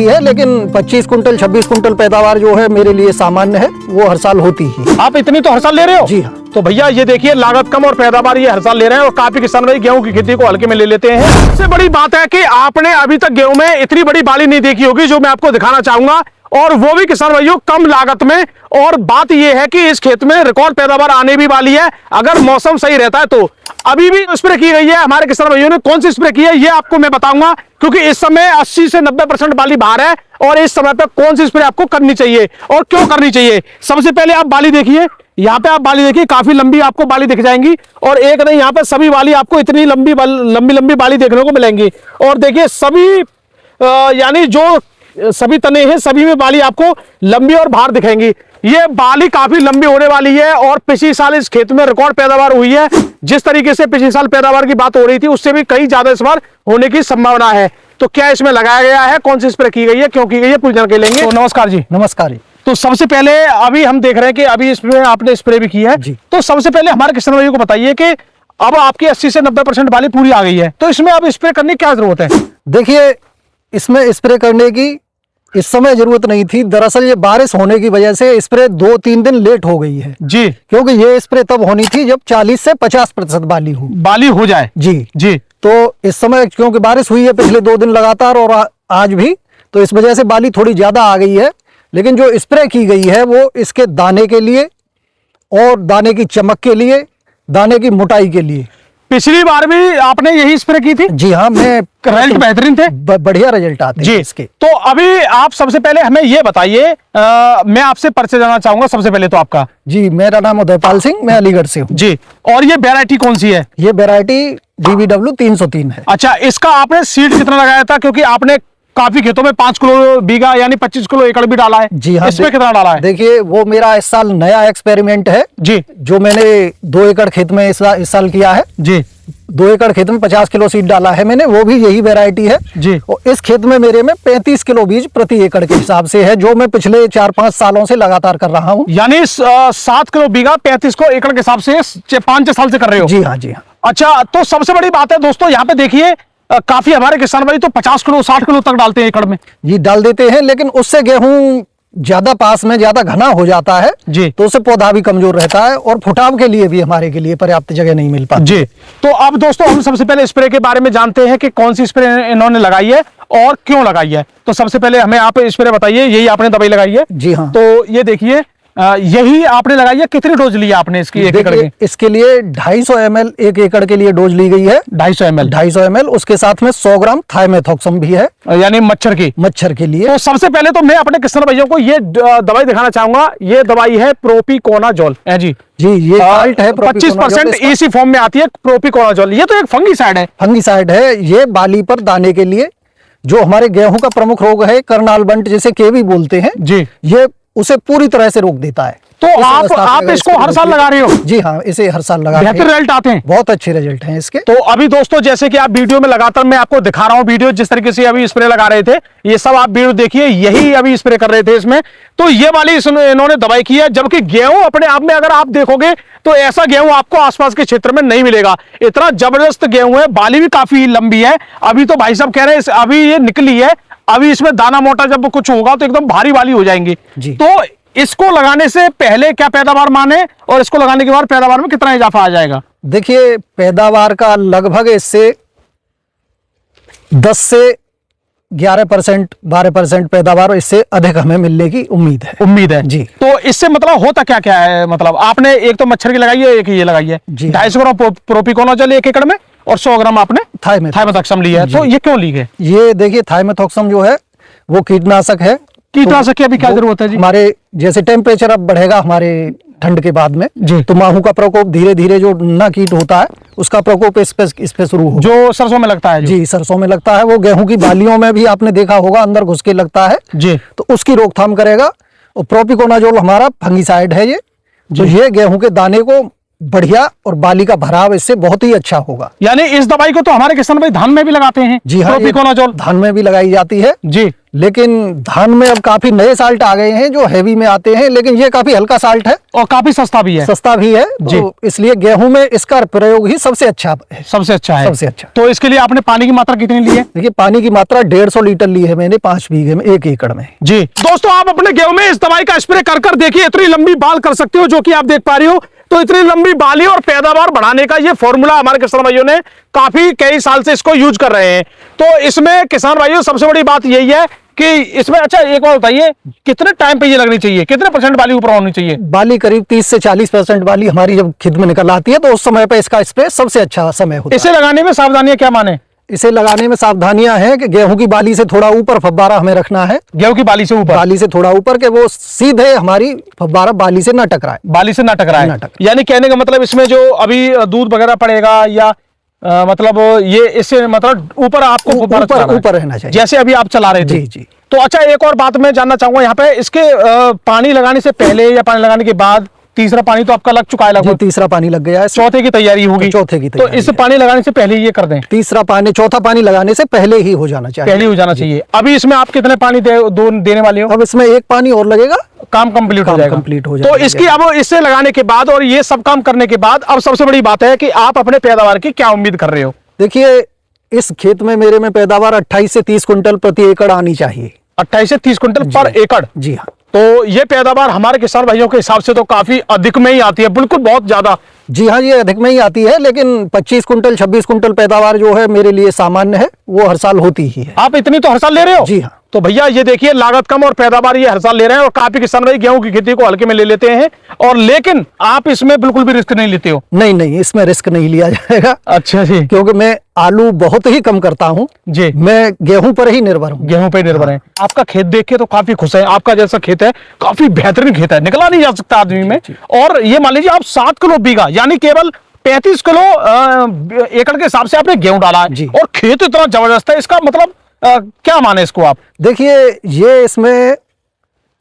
है, लेकिन 25 quintal 26 quintal पैदावार जो है मेरे लिए सामान्य है, वो हर साल होती ही। आप इतनी तो हर साल ले रहे हो? जी हाँ। तो भैया ये देखिए, लागत कम और पैदावार ये हर साल ले रहे हैं और काफी किसान भाई गेहूं की खेती को हल्के में ले लेते हैं। सबसे बड़ी बात है कि आपने अभी तक गेहूं में इतनी बड़ी बाली नहीं देखी होगी जो मैं आपको दिखाना चाहूंगा, और वो भी किसान भाइयों कम लागत में। और बात यह है कि इस खेत में रिकॉर्ड पैदावार आने भी वाली है अगर मौसम सही रहता है। तो अभी भी स्प्रे की गई है हमारे किसान भाइयों ने। कौन सी स्प्रे की है ये आपको मैं बताऊंगा, क्योंकि इस समय 80 से 90% बाली बाहर है और इस समय पे कौन सी स्प्रे आपको करनी चाहिए और क्यों करनी चाहिए। सबसे पहले आप बाली देखिए, यहाँ पे आप बाली देखिए, काफी लंबी आपको बाली दिख जाएंगी, और एक नहीं यहाँ पे सभी बाली आपको इतनी लंबी लंबी बाली देखने को मिलेंगी। और देखिए सभी यानी जो सभी तने हैं सभी में बाली आपको लंबी और बाहर दिखेंगी। ये बाली काफी लंबी होने वाली है और पिछले साल इस खेत में रिकॉर्ड पैदावार हुई है। जिस तरीके से पिछले साल पैदावार की बात हो रही थी उससे भी कहीं ज्यादा इस बार होने की संभावना है। तो क्या इसमें लगाया गया है, कौन सी स्प्रे की गई है, क्यों की गई है, पूरी जानकारी लेंगे। तो नमस्कार जी। नमस्कार जी। तो सबसे पहले अभी हम देख रहे हैं कि अभी इसमें आपने स्प्रे भी की है जी। तो सबसे पहले हमारे किसान भाइयों को बताइए कि अब आपकी 80 से 90% बाली पूरी आ गई है, तो इसमें अब स्प्रे करने की क्या जरूरत है? देखिए, इसमें स्प्रे करने की इस समय जरूरत नहीं थी। दरअसल ये बारिश होने की वजह से स्प्रे 2-3 दिन लेट हो गई है जी, क्योंकि ये स्प्रे तब होनी थी जब 40 से 50% बाली हो जाए। जी जी। तो इस समय क्योंकि बारिश हुई है पिछले 2 दिन लगातार और आज भी, तो इस वजह से बाली थोड़ी ज्यादा आ गई है। लेकिन जो स्प्रे की गई है वो इसके दाने के लिए और दाने की चमक के लिए, दाने की मोटाई के लिए। पिछली बार भी आपने यही स्प्रे की थी? जी हाँ, मैं रिजल्ट बेहतरीन थे, बढ़िया रिजल्ट आते हैं इसके। तो अभी आप सबसे पहले हमें ये बताइए, मैं आपसे परिचय जानना चाहूंगा सबसे पहले तो आपका। जी, मेरा नाम उदयपाल सिंह, मैं अलीगढ़ से हूँ जी। और ये वैरायटी कौन सी है? ये वैरायटी DBW 303 है। अच्छा, इसका आपने सीड कितना लगाया था, क्योंकि आपने काफी खेतों में 5 किलो बीघा यानी 25 किलो एकड़ भी डाला है। जी हाँ। इसमें कितना डाला है? देखिए, वो मेरा इस साल नया एक्सपेरिमेंट है जी, जो मैंने 2 एकड़ खेत में इस साल किया है जी। 2 एकड़ खेत में 50 किलो सीड डाला है मैंने, वो भी यही वैरायटी है जी। और इस खेत में मेरे में 35 किलो बीज प्रति एकड़ के हिसाब से है, जो मैं पिछले 4-5 सालों से लगातार कर रहा हूँ। यानी 7 किलो बीघा 35 को एकड़ के हिसाब से 5-6 साल से कर रहे हो? जी हाँ, जी हाँ। अच्छा, तो सबसे बड़ी बात है दोस्तों, यहाँ पे देखिए काफी हमारे किसान भाई तो 50 किलो 60 किलो तक डालते हैं एकड़ में। जी, डाल देते हैं, लेकिन उससे गेहूं ज्यादा पास में ज्यादा घना हो जाता है जी, तो उससे पौधा भी कमजोर रहता है और फुटाव के लिए भी हमारे के लिए पर्याप्त जगह नहीं मिल पाती जी। तो अब दोस्तों हम सबसे पहले स्प्रे के बारे में जानते हैं कि कौन सी स्प्रे इन्होंने लगाई है और क्यों लगाई है। तो सबसे पहले हमें आप स्प्रे बताइए, यही आपने दवाई लगाई है? जी हाँ। तो ये देखिए, यही आपने लगाई है। कितनी डोज ली आपने इसकी एक एकड़ की? इसके लिए 250 ml 1 एकड़ के लिए डोज ली गई है। 250 ml उसके साथ में 100 ग्राम थाइमेथॉक्सम भी है, यानी मच्छर के लिए। तो सबसे पहले तो मैं अपने किसान भाइयों को ये दवाई दिखाना चाहूंगा। ये दवाई है प्रोपिकोनाजोल है जी। जी, ये है 25% इसी फॉर्म में आती है प्रोपिकोनाजोल। ये तो एक फंगीसाइड है। फंगीसाइड है ये, बाली पर दाने के लिए। जो हमारे गेहूं का प्रमुख रोग है करनाल बंट, जिसे केवी बोलते हैं जी, ये उसे पूरी तरह से रोक देता है। तो आप इसको हर साल लगा रहे हो? जी हाँ, इसे हर साल लगा रहे हैं। बेहतर रिजल्ट आते हैं? बहुत अच्छे रिजल्ट हैं इसके। तो अभी दोस्तों जैसे कि आप वीडियो में लगातार मैं आपको दिखा रहा हूं, वीडियो जिस तरीके से अभी स्प्रे लगा रहे थे ये सब आप वीडियो देखिए, यही अभी स्प्रे कर रहे थे इसमें। तो ये वाली इन्होंने दवाई की है, जबकि गेहूं अपने आप में अगर आप देखोगे तो ऐसा गेहूं आपको आसपास के क्षेत्र में नहीं मिलेगा। इतना जबरदस्त गेहूं है, बाली भी काफी लंबी है। अभी तो भाई साहब कह रहे हैं अभी ये निकली है, अभी इसमें दाना मोटा जब कुछ होगा तो एकदम भारी वाली हो जाएंगी। तो इसको लगाने से पहले क्या पैदावार माने और इसको लगाने के बाद पैदावार में कितना इजाफा आ जाएगा? देखिए, पैदावार का लगभग इससे 10 से 11% 12% पैदावार इससे अधिक हमें मिलने की उम्मीद है जी। तो इससे मतलब होता क्या क्या है? मतलब आपने एक तो मच्छर की लगाई है, एक ये लगाई है। 250 ग्राम प्रोपिकोनाजोल 1 एकड़ में और 100 ग्राम आपने थाइमेथॉक्सम लिया है। तो ये क्यों ली है? ये देखिए, थाइमेथॉक्सम जो है वो कीटनाशक है। कीटनाशक की अभी क्या जरूरत है जी? हमारे जैसे टेम्परेचर अब बढ़ेगा हमारे ठंड के बाद में जी, तो माहू का प्रकोप धीरे धीरे जो ना कीट होता है उसका प्रकोप इस पे शुरू हो, जो सरसों में लगता है जी, सरसों में लगता है। वो गेहूं की बालियों में भी आपने देखा होगा अंदर घुस के लगता है जी, तो उसकी रोकथाम करेगा। और प्रोपिकोनाजोल हमारा फंगीसाइड है ये, तो ये गेहूं के दाने को बढ़िया और बाली का भराव इससे बहुत ही अच्छा होगा। यानी इस दवाई को तो हमारे किसान भाई धान में भी लगाते हैं। जी हाँ, प्रोपिकोनाजोल धान में भी लगाई जाती है जी। लेकिन धान में अब काफी नए साल्ट आ गए हैं जो हैवी में आते हैं, लेकिन ये काफी हल्का साल्ट है और काफी सस्ता भी है। सस्ता भी है जी। तो इसलिए गेहूं में इसका प्रयोग ही सबसे अच्छा है। सबसे अच्छा है। सबसे अच्छा। तो इसके लिए आपने पानी की मात्रा कितनी ली है? देखिए पानी की मात्रा 150 लीटर ली है मैंने 5 बीघे में 1 एकड़ में। जी दोस्तों, आप अपने गेहूं में इस दवाई का स्प्रे कर देखिए, इतनी लंबी बाल कर सकते हो जो कि आप देख पा रही हो। तो इतनी लंबी बाली और पैदावार बढ़ाने का ये फॉर्मूला हमारे किसान भाइयों ने काफी कई साल से इसको यूज कर रहे हैं। तो इसमें किसान भाइयों सबसे बड़ी बात यही है कि इसमें, अच्छा एक बात बताइए, कितने टाइम पे ये लगनी चाहिए, कितने % बाली ऊपर होनी चाहिए? बाली करीब 30 से 40% बाली हमारी जब खेत में निकल आती है तो उस समय पे इसका स्प्रे सबसे अच्छा समय होता है। इसे लगाने में सावधानियां क्या माने? इसे लगाने में सावधानियां हैं कि गेहूं की बाली से थोड़ा ऊपर फव्वारा हमें रखना है। गेहूं की बाली से ऊपर? बाली से थोड़ा ऊपर के वो सीधे हमारी फव्वारा बाली से ना टकराए। बाली से ना टकराए। यानी कहने का मतलब इसमें जो अभी दूध वगैरह पड़ेगा या मतलब ये इससे मतलब ऊपर आपको ऊपर रहना चाहिए, जैसे अभी आप चला रहे थे। जी जी। तो अच्छा एक और बात मैं जानना चाहूंगा यहाँ पे, इसके पानी लगाने से पहले या पानी लगाने के बाद? तीसरा पानी तो आपका लग चुका है लगभग। तीसरा पानी लग गया है, चौथे की तैयारी होगी। चौथे की तैयारी। तो इस पानी लगाने से पहले ये कर दें? चौथा पानी लगाने से पहले ही हो जाना चाहिए। पहले हो जाना चाहिए। अभी इसमें आप कितने पानी देने वाले हो? अब इसमें 1 पानी और लगेगा, काम कंप्लीट हो जाएगा। तो इसकी अब इससे लगाने के बाद और ये सब काम करने के बाद अब सबसे बड़ी बात है कि आप अपने पैदावार की क्या उम्मीद कर रहे हो? देखिए इस खेत में मेरे में पैदावार 28 से 30 कुंटल प्रति एकड़ आनी चाहिए। 28 से 30 कुंटल पर एकड़? जी हाँ। तो ये पैदावार हमारे किसान भाइयों के हिसाब से तो काफी अधिक में ही आती है, बिल्कुल बहुत ज्यादा। जी हाँ, ये अधिक में ही आती है, लेकिन 25 कुंटल 26 कुंटल पैदावार जो है मेरे लिए सामान्य है, वो हर साल होती ही है। आप इतनी तो हर साल ले रहे हो? जी हाँ। तो भैया ये देखिए, लागत कम और पैदावार ये हर साल ले रहे हैं और काफी किसान भाई गेहूं की खेती को हल्के में ले लेते हैं, और लेकिन आप इसमें बिल्कुल भी रिस्क नहीं लेते हो? नहीं, इसमें रिस्क नहीं लिया जाएगा। अच्छा जी। क्योंकि मैं आलू बहुत ही कम करता हूँ जी। मैं गेहूं पर ही निर्भर हूँ। गेहूं पर निर्भर है। आपका खेत देख के तो काफी खुश है, आपका जैसा खेत है काफी बेहतरीन खेत है, निकला नहीं जा सकता आदमी में। और ये मान लीजिए आप 7 किलो बीघा यानी केवल 35 किलो एकड़ के हिसाब से आपने गेहूं डाला है और खेत इतना जबरदस्त है, इसका मतलब क्या माने इसको आप? देखिए ये इसमें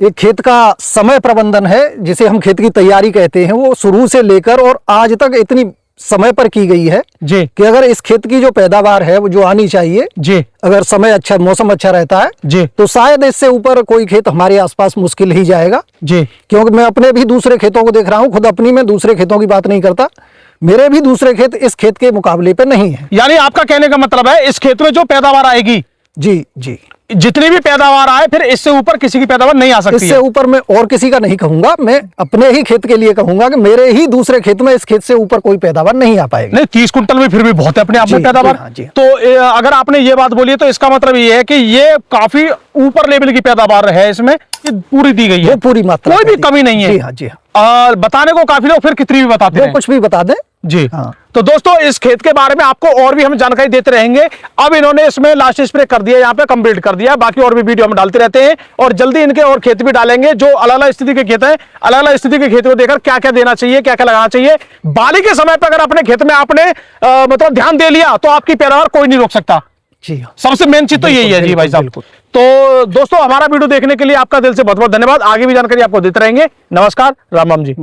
एक खेत का समय प्रबंधन है जिसे हम खेत की तैयारी कहते हैं, वो शुरू से लेकर और आज तक इतनी समय पर की गई है जी कि अगर इस खेत की जो पैदावार है वो जो आनी चाहिए जी, अगर समय अच्छा, मौसम अच्छा रहता है जी, तो शायद इससे ऊपर कोई खेत हमारे आसपास मुश्किल ही जाएगा जी। क्योंकि मैं अपने भी दूसरे खेतों को देख रहा हूँ, खुद अपनी में दूसरे खेतों की बात नहीं करता, मेरे भी दूसरे खेत इस खेत के मुकाबले पे नहीं है। यानी आपका कहने का मतलब है इस खेत में जो पैदावार आएगी, जी जी, जितनी भी पैदावार आए फिर इससे ऊपर किसी की पैदावार नहीं आ सकती इससे ऊपर मैं और किसी का नहीं कहूंगा, मैं अपने ही खेत के लिए कहूंगा कि मेरे ही दूसरे खेत में इस खेत से ऊपर कोई पैदावार नहीं आ पाएगी। नहीं, 30 कुंटल में फिर भी बहुत है अपने आप में पैदावार। तो अगर आपने ये बात बोली है तो इसका मतलब ये है कि ये काफी ऊपर लेवल की पैदावार है, इसमें पूरी दी गई है, पूरी मात्रा, कोई भी कमी नहीं है। जी हाँ, जी हाँ। बताने को काफी लोग फिर कितनी भी बताते हैं, कुछ भी बता दें। जी हाँ। तो दोस्तों इस खेत के बारे में आपको और भी हम जानकारी देते रहेंगे। अब इन्होंने इसमें लास्ट स्प्रे कर दिया, यहाँ पे कंप्लीट कर दिया, बाकी और भी वीडियो हम डालते रहते हैं और जल्दी इनके और खेत भी डालेंगे जो अलग अलग स्थिति के खेत है, अलग अलग स्थिति के खेत को देखकर क्या क्या देना चाहिए, क्या क्या लगाना चाहिए। बाली के समय पर अगर अपने खेत में आपने मतलब ध्यान दे लिया तो आपकी पैदावार कोई नहीं रोक सकता। जी हाँ, सबसे मेन चीज तो यही है जी भाई साहब। तो दोस्तों हमारा वीडियो देखने के लिए आपका दिल से बहुत बहुत धन्यवाद। आगे भी जानकारी आपको देते रहेंगे। नमस्कार, राम राम जी।